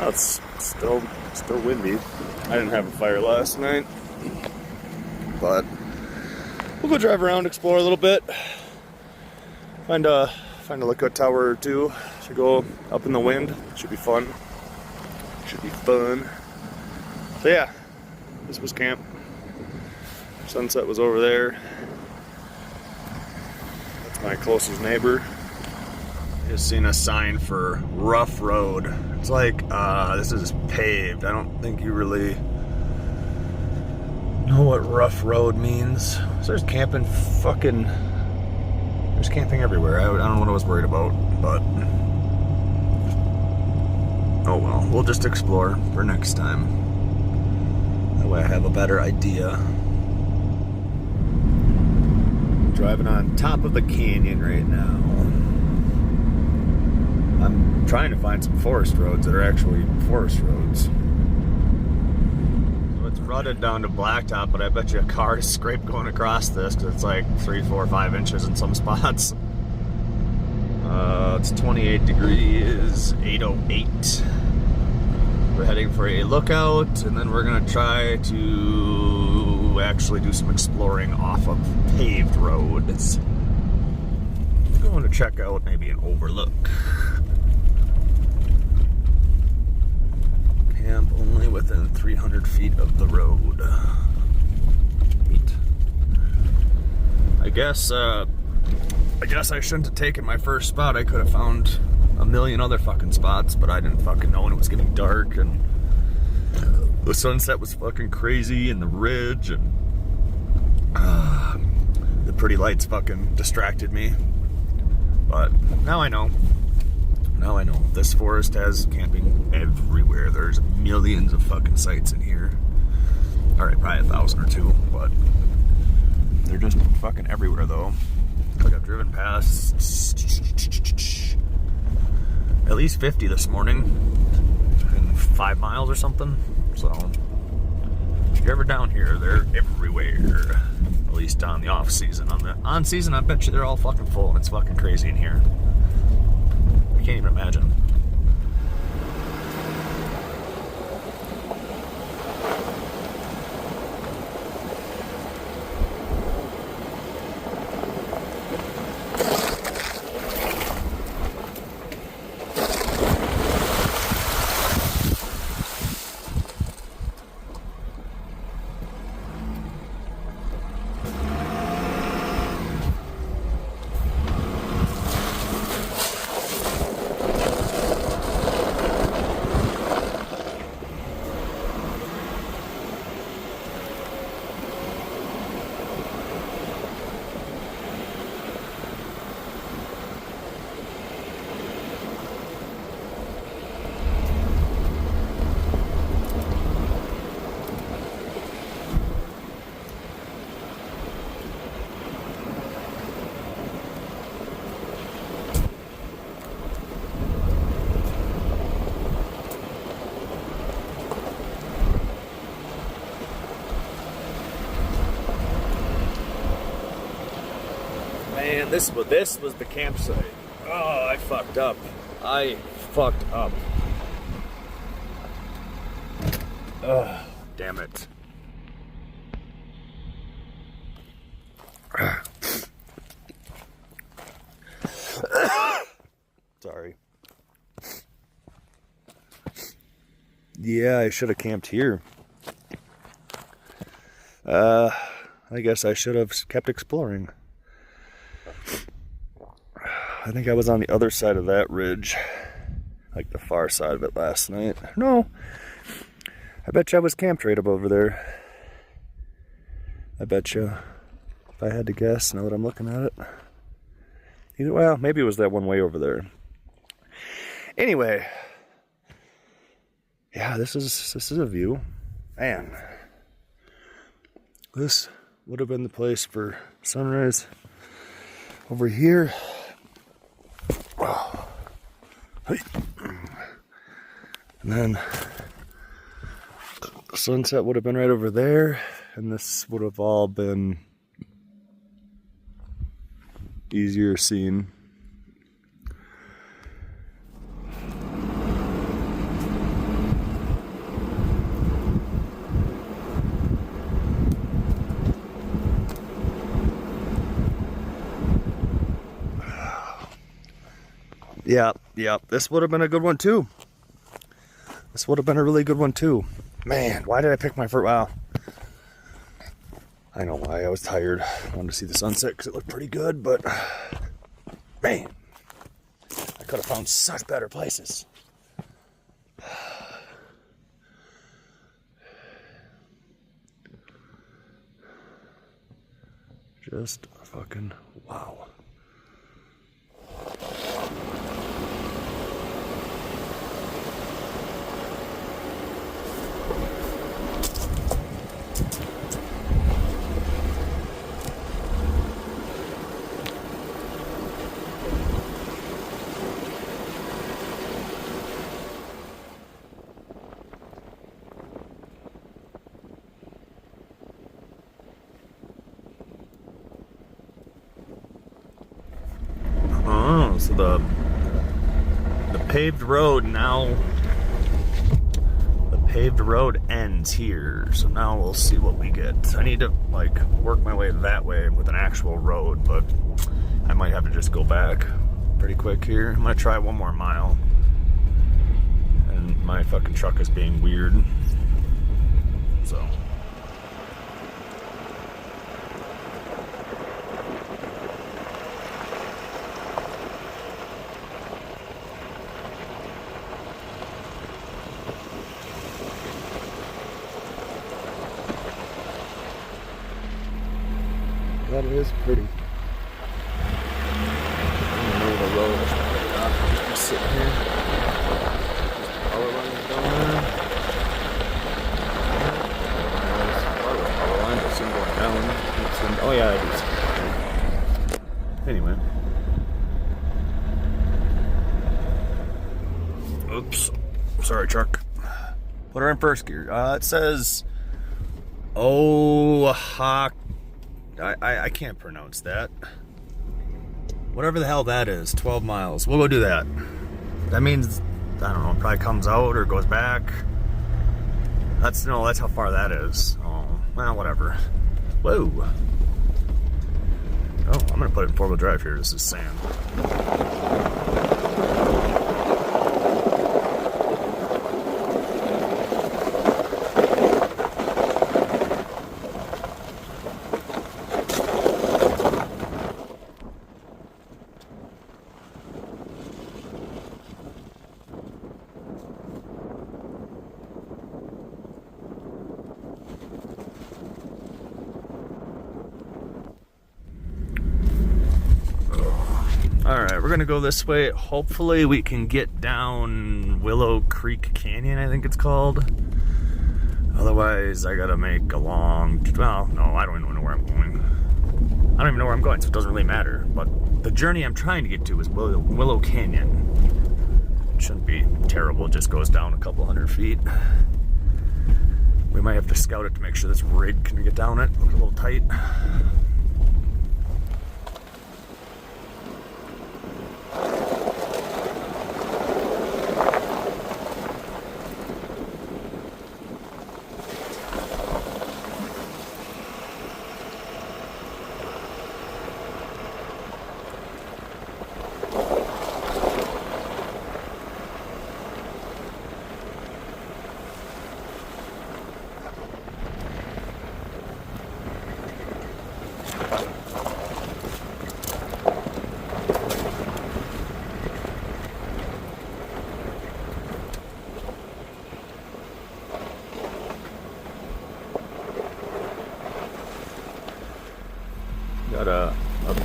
It's still windy. I didn't have a fire last night, but we'll go drive around, explore a little bit, find a lookout tower or two. Should go up in the wind. Should be fun. So yeah, this was camp. Sunset was over there. That's my closest neighbor. Just seen a sign for rough road. It's like, this is paved. I don't think you really know what rough road means. So there's camping there's camping everywhere. I don't know what I was worried about, but oh well, we'll just explore for next time. That way I have a better idea. Driving on top of the canyon right now. I'm trying to find some forest roads that are actually forest roads. So it's rutted down to blacktop, but I bet you a car is scraped going across this because it's like 3, 4, 5 inches in some spots. It's 28 degrees, 8:08. We're heading for a lookout, and then we're gonna try to actually do some exploring off of paved roads. Going to check out maybe an overlook. Camp only within 300 feet of the road. Neat. I guess I shouldn't have taken my first spot. I could have found a million other fucking spots, but I didn't fucking know when it was getting dark, and the sunset was fucking crazy, and the ridge, and the pretty lights fucking distracted me. But now I know. Now I know. This forest has camping everywhere. There's millions of fucking sites in here. Alright, probably 1,000 or 2, but they're just fucking everywhere though. Like I've driven past at least 50 this morning in 5 miles or something. So if you're ever down here, they're everywhere. At least on the off season. On the on season, I bet you they're all fucking full, and it's fucking crazy in here. I can't even imagine. Man, this was the campsite. Oh, I fucked up. Ugh, damn it. Sorry. Yeah, I should have camped here. I guess I should have kept exploring. I think I was on the other side of that ridge, like the far side of it last night. No, I bet you I was camped right up over there. I bet you, if I had to guess, now that I'm looking at it. Well, maybe it was that one way over there. Anyway, yeah, this is a view. Man, this would have been the place for sunrise over here. Oh. And then the sunset would have been right over there, and this would have all been easier seen. I Yeah. This would have been a good one too. This would have been a really good one too. Man, why did I pick my first? Wow. I know why. I was tired. I wanted to see the sunset because it looked pretty good, but man, I could have found such better places. Just fucking wow. Oh, so the paved road now, the paved road ends here. So now we'll see what we get. I need to like work my way that way with an actual road, but I might have to just go back pretty quick here. I'm gonna try one more mile. And my fucking truck is being weird. So. That is pretty. I don't know the road is right off. I'm just sitting here. Power lines going on. Power lines, I see them going down. Oh yeah, I do see. Anyway. Oops. Sorry, truck. Put her in first gear. It says I can't pronounce that. Whatever the hell that is, 12 miles. We'll go do that. That means, I don't know, it probably comes out or goes back. That's how far that is. Oh, well, whatever. Whoa. Oh, I'm gonna put it in 4-wheel drive here. This is sand. Alright, we're gonna go this way. Hopefully we can get down Willow Creek Canyon, I think it's called. Otherwise, I gotta make a long... Well, no, I don't even know where I'm going. I don't even know where I'm going, so it doesn't really matter. But the journey I'm trying to get to is Willow Canyon. It shouldn't be terrible, it just goes down a couple hundred feet. We might have to scout it to make sure this rig can get down it. Looks a little tight. Got a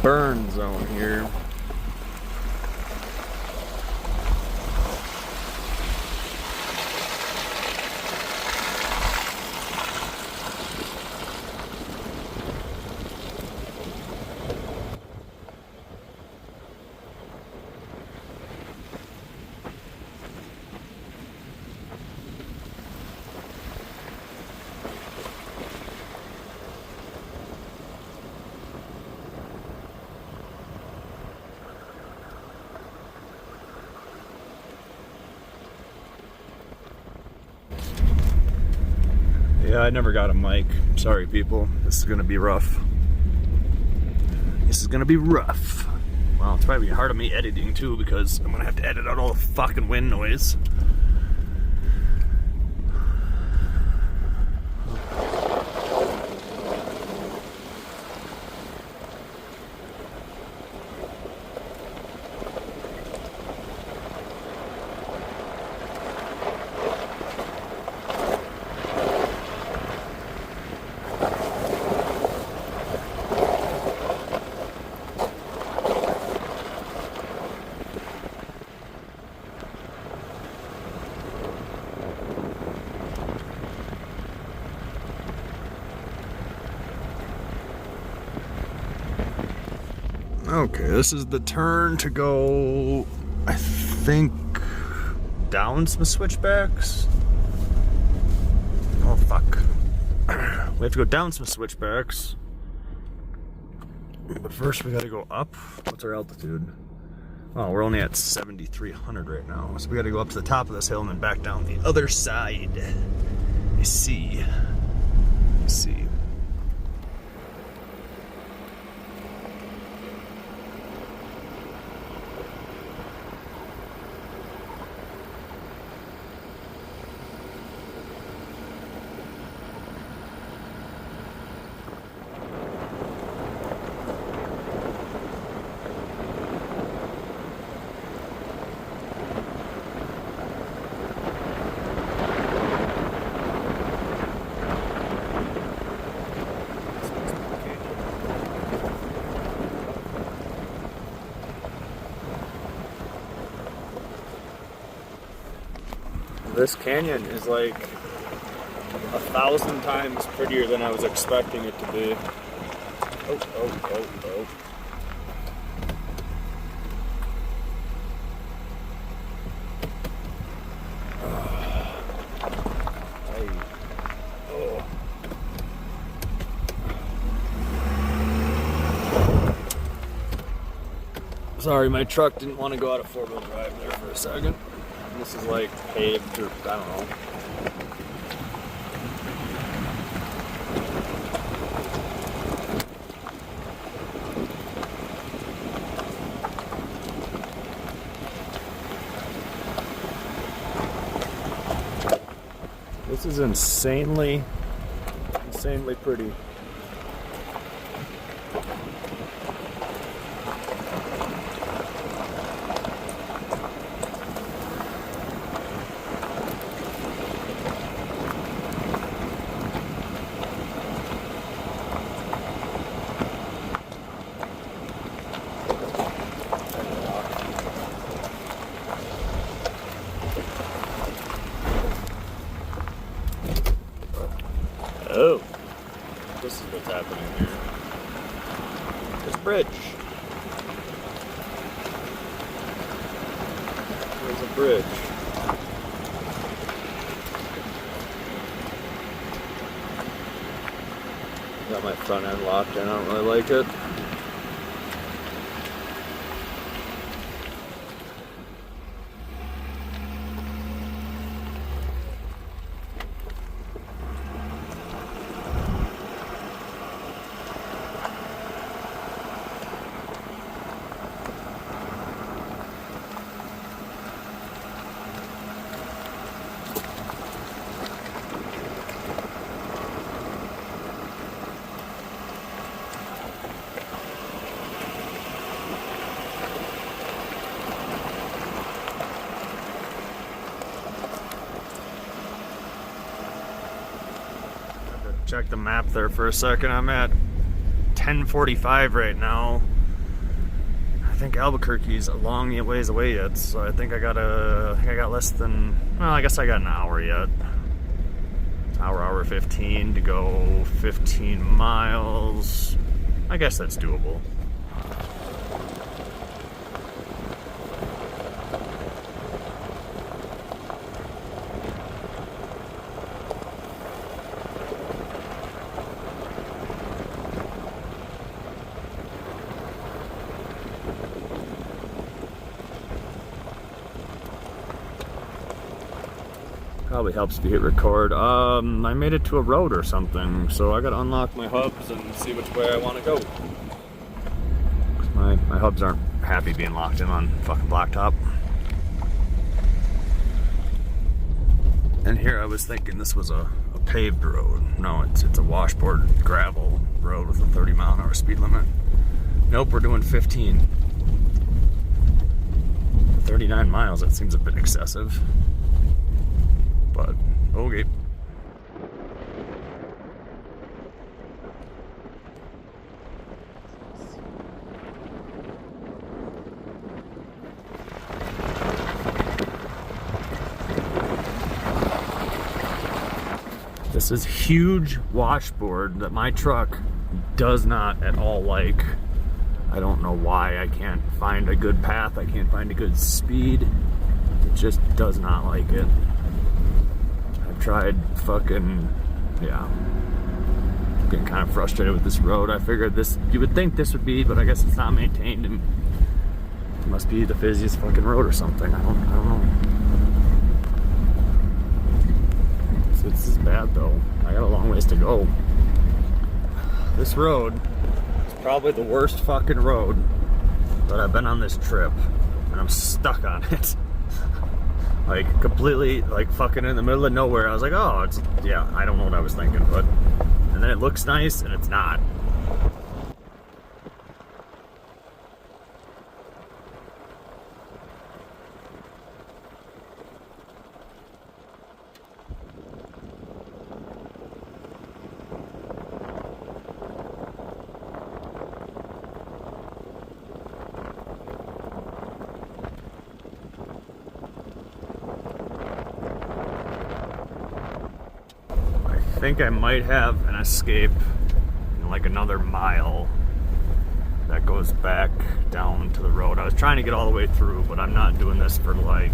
burn zone here. Yeah, I never got a mic. Sorry, people. This is gonna be rough. This is gonna be rough. Well, it's probably hard on me editing too because I'm gonna have to edit out all the fucking wind noise. Okay, this is the turn to go, I think, down some switchbacks. Oh, fuck. We have to go down some switchbacks. But first we gotta go up. What's our altitude? Oh, we're only at 7,300 right now. So we gotta go up to the top of this hill and then back down the other side. I see. I see. This canyon is like 1,000 times prettier than I was expecting it to be. Oh, oh, oh, oh. Sorry, my truck didn't want to go out of four-wheel drive there for a second. This is like paved, or I don't know. This is insanely pretty. Oh, this is what's happening here. This bridge. There's a bridge. Got my front end locked in, I don't really like it. Check the map there for a second. I'm at 10:45 right now. I think Albuquerque's a long ways away yet, so I think I got less than, well, I guess I got an hour yet. Hour 15 to go 15 miles. I guess that's doable. Probably helps if you hit record. I made it to a road or something, so I gotta unlock my hubs and see which way I want to go. My hubs aren't happy being locked in on fucking blacktop. And here I was thinking this was a paved road. No, it's a washboard gravel road with a 30-mile-an-hour speed limit. Nope, we're doing 15. 39 miles, that seems a bit excessive. But, okay. This is huge washboard that my truck does not at all like. I don't know why. I can't find a good path. I can't find a good speed. It just does not like it. I've tried fucking, yeah. I'm getting kind of frustrated with this road. I figured this, you would think this would be, but I guess it's not maintained and it must be the busiest fucking road or something. I don't know. This is bad though. I got a long ways to go. This road is probably the worst fucking road that I've been on this trip, and I'm stuck on it. Like completely, like fucking in the middle of nowhere. I was like, oh, it's, yeah, I don't know what I was thinking, but, and then it looks nice and it's not. I think I might have an escape in like another mile that goes back down to the road. I was trying to get all the way through, but I'm not doing this for like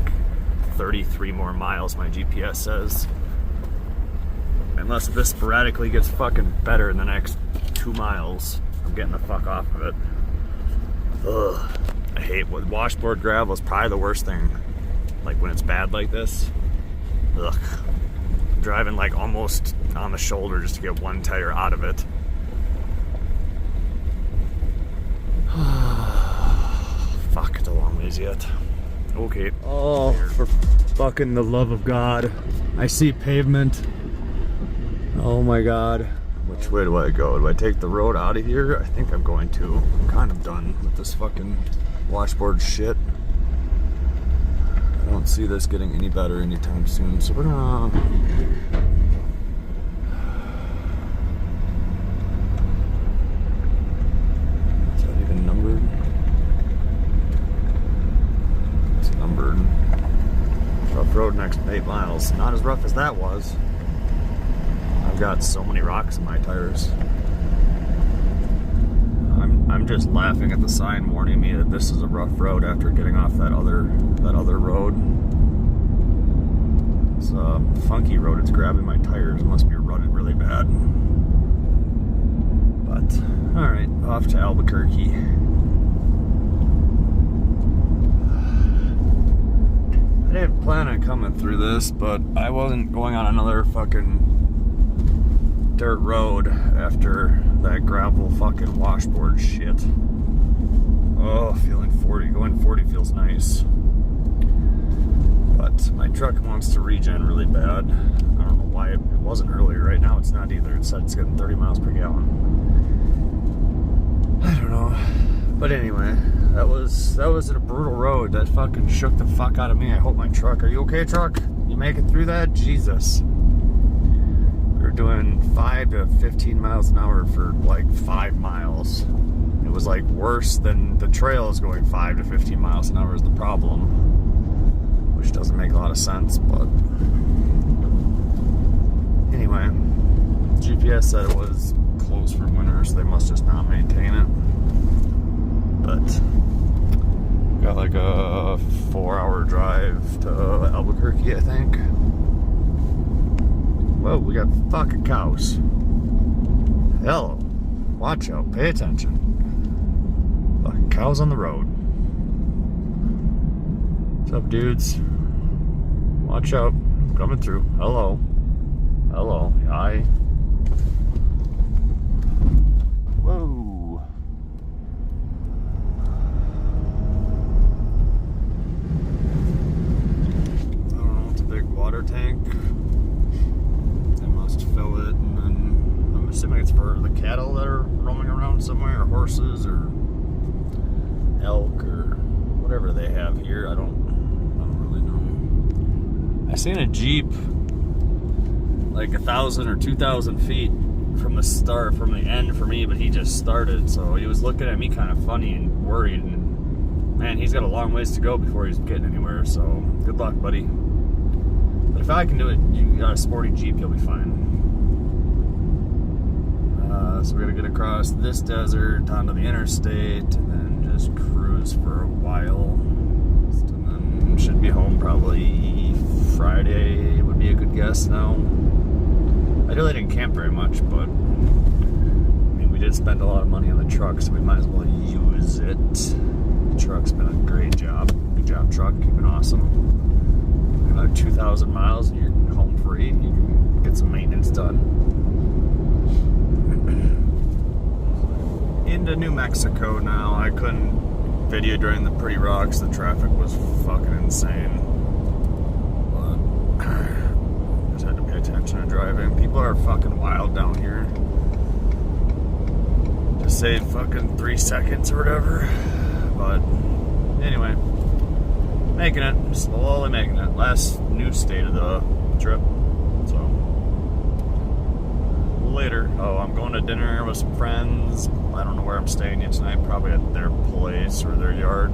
33 more miles, my GPS says. Unless this sporadically gets fucking better in the next 2 miles, I'm getting the fuck off of it. Ugh. I hate what washboard gravel is probably the worst thing. Like when it's bad like this. Ugh. Driving like almost on the shoulder just to get one tire out of it. Fuck, it's a long ways yet. Okay. Oh, for fucking the love of God. I see pavement. Oh my God. Which way do I go? Do I take the road out of here? I think I'm going to. I'm kind of done with this fucking washboard shit. I don't see this getting any better anytime soon, so we're gonna... Is that even numbered? It's numbered. Rough road next 8 miles. Not as rough as that was. I've got so many rocks in my tires. I'm just laughing at the sign warning me that this is a rough road after getting off that other road. It's a funky road. It's grabbing my tires. It must be rutted really bad. But all right, off to Albuquerque. I didn't plan on coming through this, but I wasn't going on another fucking dirt road after that gravel fucking washboard shit. Oh, feeling 40. Going 40 feels nice. But my truck wants to regen really bad. I don't know why it wasn't earlier. Right now it's not either. It said it's getting 30 miles per gallon. I don't know. But anyway, that was a brutal road. That fucking shook the fuck out of me. I hope my truck... Are you okay, truck? You make it through that? Jesus. We were doing 5 to 15 miles an hour for like 5 miles. It was like worse than the trails going 5 to 15 miles an hour is the problem, which doesn't make a lot of sense, but anyway, GPS said it was closed for winter, so they must just not maintain it. But got like a 4-hour drive to Albuquerque, I think. Whoa, we got fucking cows. Hello. Watch out. Pay attention. Fucking cows on the road. What's up, dudes? Watch out. Coming through. Hello. Hello. Hi. Whoa. water tank. They must fill it, and then I'm assuming it's for the cattle that are roaming around somewhere, or horses, or elk, or whatever they have here. I don't really know. I seen a Jeep like 1,000 or 2,000 feet from the end for me, but he just started, so he was looking at me kind of funny and worried, and man, he's got a long ways to go before he's getting anywhere, so good luck, buddy. But if I can do it, you got a sporty Jeep, you'll be fine. So we're gonna get across this desert onto the interstate and then just cruise for a while, and then should be home probably Friday would be a good guess now. I really didn't camp very much, but I mean, we did spend a lot of money on the truck, so we might as well use it. The truck's been a great job. Good job, truck. You've been awesome. Another 2,000 miles and you're home free. You can get some maintenance done. Into New Mexico now. I couldn't video during the pretty rocks. The traffic was fucking insane. Just had to pay attention to driving. People are fucking wild down here. Just say fucking 3 seconds or whatever. But anyway, making it, slowly making it. Last new state of the trip. So later. Oh, I'm going to dinner with some friends. I don't know where I'm staying yet tonight. Probably at their place or their yard.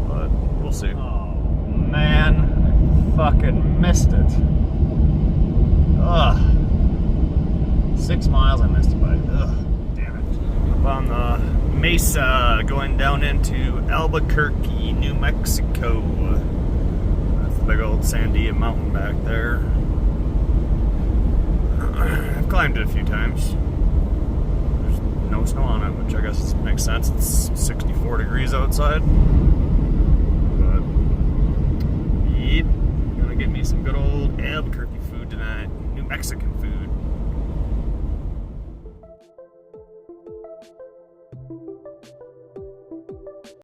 But we'll see. Oh man, I fucking missed it. Ugh. 6 miles I missed it by. Ugh, damn it. Up on the mesa going down into Albuquerque, New Mexico. That's the big old Sandia mountain back there. I've climbed it a few times. There's no snow on it, which I guess makes sense. It's 64 degrees outside. But, yep, gonna get me some good old Albuquerque food tonight. Mexican food.